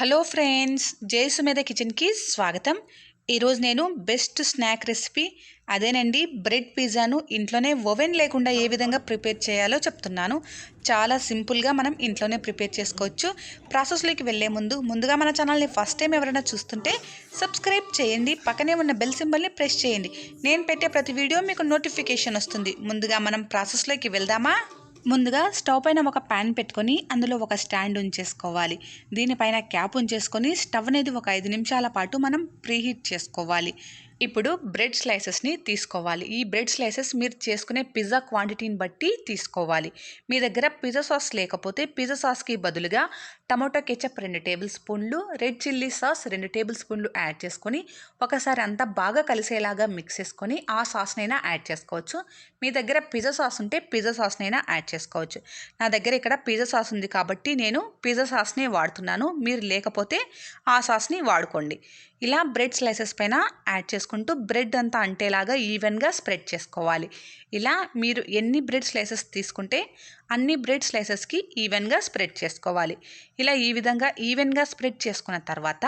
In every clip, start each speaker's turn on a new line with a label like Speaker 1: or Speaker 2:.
Speaker 1: Hello friends, జై సుమేధ కిచెన్కి స్వాగతం. ఈరోజు నేను బెస్ట్ స్నాక్ రెసిపీ అదేనండి, బ్రెడ్ పిజ్జాను ఇంట్లోనే ఓవెన్ లేకుండా ఏ విధంగా ప్రిపేర్ చేయాలో చెప్తున్నాను. చాలా సింపుల్గా మనం ఇంట్లోనే ప్రిపేర్ చేసుకోవచ్చు. ప్రాసెస్లోకి వెళ్ళే ముందుగా మన ఛానల్ని ఫస్ట్ టైం ఎవరైనా చూస్తుంటే సబ్స్క్రైబ్ చేయండి, పక్కనే ఉన్న బెల్ సింబల్ని ప్రెస్ చేయండి. నేను పెట్టే ప్రతి వీడియో మీకు నోటిఫికేషన్ వస్తుంది. ముందుగా మనం ప్రాసెస్లోకి వెళ్దామా? ముందుగా స్టవ్ పైన ఒక ప్యాన్ పెట్టుకొని అందులో ఒక స్టాండ్ ఉంచేసుకోవాలి. దీనిపైన క్యాప్ ఉంచేసుకొని స్టవ్ అనేది ఒక 5 నిమిషాల పాటు మనం ప్రీహీట్ చేసుకోవాలి. ఇప్పుడు బ్రెడ్ స్లైసెస్ని తీసుకోవాలి. ఈ బ్రెడ్ స్లైసెస్ మీరు చేసుకునే పిజ్జా క్వాంటిటీని బట్టి తీసుకోవాలి. మీ దగ్గర పిజ్జా సాస్ లేకపోతే పిజ్జా సాస్కి బదులుగా టమాటో కెచప్ 2 టేబుల్ స్పూన్లు, రెడ్ చిల్లీ సాస్ 2 టేబుల్ స్పూన్లు యాడ్ చేసుకొని ఒకసారి అంతా బాగా కలిసేలాగా మిక్స్ చేసుకొని ఆ సాస్నైనా యాడ్ చేసుకోవచ్చు. మీ దగ్గర పిజ్జా సాస్ ఉంటే పిజ్జా సాస్నైనా యాడ్ చేసుకోవచ్చు. నా దగ్గర ఇక్కడ పిజ్జా సాస్ ఉంది కాబట్టి నేను పిజ్జా సాస్నే వాడుతున్నాను. మీరు లేకపోతే ఆ సాస్ని వాడుకోండి. ఇలా బ్రెడ్ స్లైసెస్ పైన యాడ్ చేసుకుంటూ బ్రెడ్ అంతా అంటేలాగా ఈవెన్గా స్ప్రెడ్ చేసుకోవాలి. ఇలా మీరు ఎన్ని బ్రెడ్ స్లైసెస్ తీసుకుంటే అన్ని బ్రెడ్ స్లైసెస్కి ఈవెన్గా స్ప్రెడ్ చేసుకోవాలి. ఇలా ఈ విధంగా ఈవెన్గా స్ప్రెడ్ చేసుకున్న తర్వాత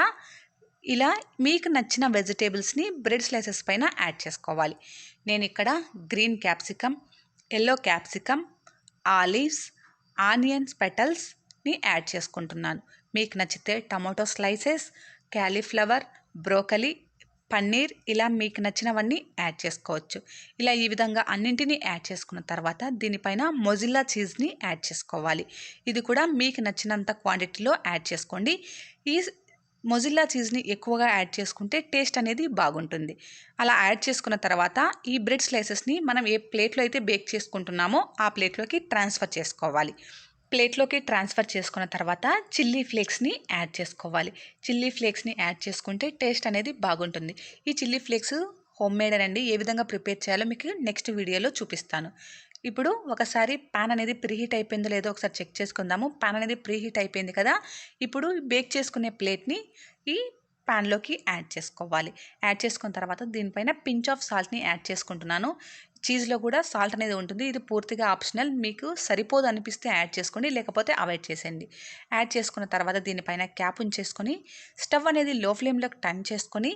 Speaker 1: ఇలా మీకు నచ్చిన వెజిటేబుల్స్ని బ్రెడ్ స్లైసెస్ పైన యాడ్ చేసుకోవాలి. నేను ఇక్కడ green capsicum, yellow capsicum, olives, onions పెటల్స్ని యాడ్ చేసుకుంటున్నాను. మీకు నచ్చితే tomato slices, cauliflower, broccoli, paneer ఇలా మీకు నచ్చినవన్నీ యాడ్ చేసుకోవచ్చు. ఇలా ఈ విధంగా అన్నింటినీ యాడ్ చేసుకున్న తర్వాత దీనిపైన మొజిల్లా చీజ్ని యాడ్ చేసుకోవాలి. ఇది కూడా మీకు నచ్చినంత క్వాంటిటీలో యాడ్ చేసుకోండి. ఈ మొజిల్లా చీజ్ని ఎక్కువగా యాడ్ చేసుకుంటే టేస్ట్ అనేది బాగుంటుంది. అలా యాడ్ చేసుకున్న తర్వాత ఈ బ్రెడ్ స్లైసెస్ని మనం ఏ ప్లేట్లో అయితే బేక్ చేసుకుంటున్నామో ఆ ప్లేట్లోకి ట్రాన్స్ఫర్ చేసుకోవాలి. ప్లేట్లోకి ట్రాన్స్ఫర్ చేసుకున్న తర్వాత చిల్లీ ఫ్లేక్స్ని యాడ్ చేసుకోవాలి. చిల్లీ ఫ్లేక్స్ని యాడ్ చేసుకుంటే టేస్ట్ అనేది బాగుంటుంది. ఈ చిల్లీ ఫ్లేక్స్ హోమ్ మేడ్ అండి. ఏ విధంగా ప్రిపేర్ చేయాలో మీకు నెక్స్ట్ వీడియోలో చూపిస్తాను. ఇప్పుడు ఒకసారి ప్యాన్ అనేది ప్రీహీట్ అయిపోయిందో లేదో ఒకసారి చెక్ చేసుకుందాము. ప్యాన్ అనేది ప్రీహీట్ అయిపోయింది కదా. ఇప్పుడు బేక్ చేసుకునే ప్లేట్ని ఈ ప్యాన్లోకి యాడ్ చేసుకోవాలి. యాడ్ చేసుకున్న తర్వాత దీనిపైన పించ్ ఆఫ్ సాల్ట్ని యాడ్ చేసుకుంటున్నాను. చీజ్లో కూడా సాల్ట్ అనేది ఉంటుంది. ఇది పూర్తిగా ఆప్షనల్. మీకు సరిపోదు అనిపిస్తే యాడ్ చేసుకోండి, లేకపోతే అవాయిడ్ చేసేయండి. యాడ్ చేసుకున్న తర్వాత దీనిపైన క్యాప్ ఉంచేసుకొని స్టవ్ అనేది లో ఫ్లేమ్లోకి టర్న్ చేసుకొని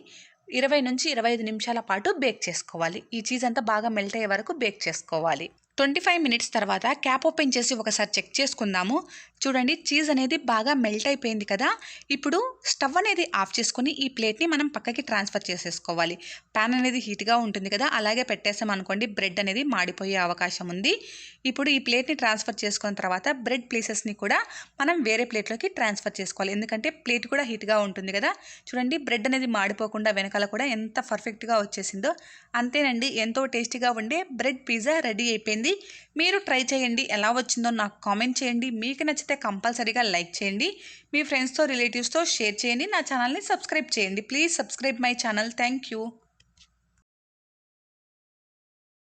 Speaker 1: 20 నుంచి 25 నిమిషాల పాటు బేక్ చేసుకోవాలి. ఈ చీజ్ అంతా బాగా మెల్ట్ అయ్యే వరకు బేక్ చేసుకోవాలి. 25 మినిట్స్ తర్వాత క్యాప్ ఓపెన్ చేసి ఒకసారి చెక్ చేసుకుందాము. చూడండి, చీజ్ అనేది బాగా మెల్ట్ అయిపోయింది కదా. ఇప్పుడు స్టవ్ అనేది ఆఫ్ చేసుకొని ఈ ప్లేట్ని మనం పక్కకి ట్రాన్స్ఫర్ చేసేసుకోవాలి. ప్యాన్ అనేది హీట్గా ఉంటుంది కదా, అలాగే పెట్టేసామనుకోండి బ్రెడ్ అనేది మాడిపోయే అవకాశం ఉంది. ఇప్పుడు ఈ ప్లేట్ని ట్రాన్స్ఫర్ చేసుకున్న తర్వాత బ్రెడ్ పీసెస్ని కూడా మనం వేరే ప్లేట్లోకి ట్రాన్స్ఫర్ చేసుకోవాలి. ఎందుకంటే ప్లేట్ కూడా హీట్గా ఉంటుంది కదా. చూడండి, బ్రెడ్ అనేది మాడిపోకుండా వెనకాల కూడా ఎంత పర్ఫెక్ట్గా వచ్చేసిందో. అంతేనండి, ఎంతో టేస్టీగా ఉండే బ్రెడ్ పిజ్జా రెడీ అయిపోయింది. మీరు ట్రై చేయండి, ఎలా వచ్చిందో నాకు కామెంట్ చేయండి. మీకు నచ్చితే కంపల్సరీగా లైక్ చేయండి, మీ ఫ్రెండ్స్తో రిలేటివ్స్తో షేర్ చేయండి, నా ఛానల్ని సబ్స్క్రైబ్ చేయండి. Please subscribe my channel. Thank you.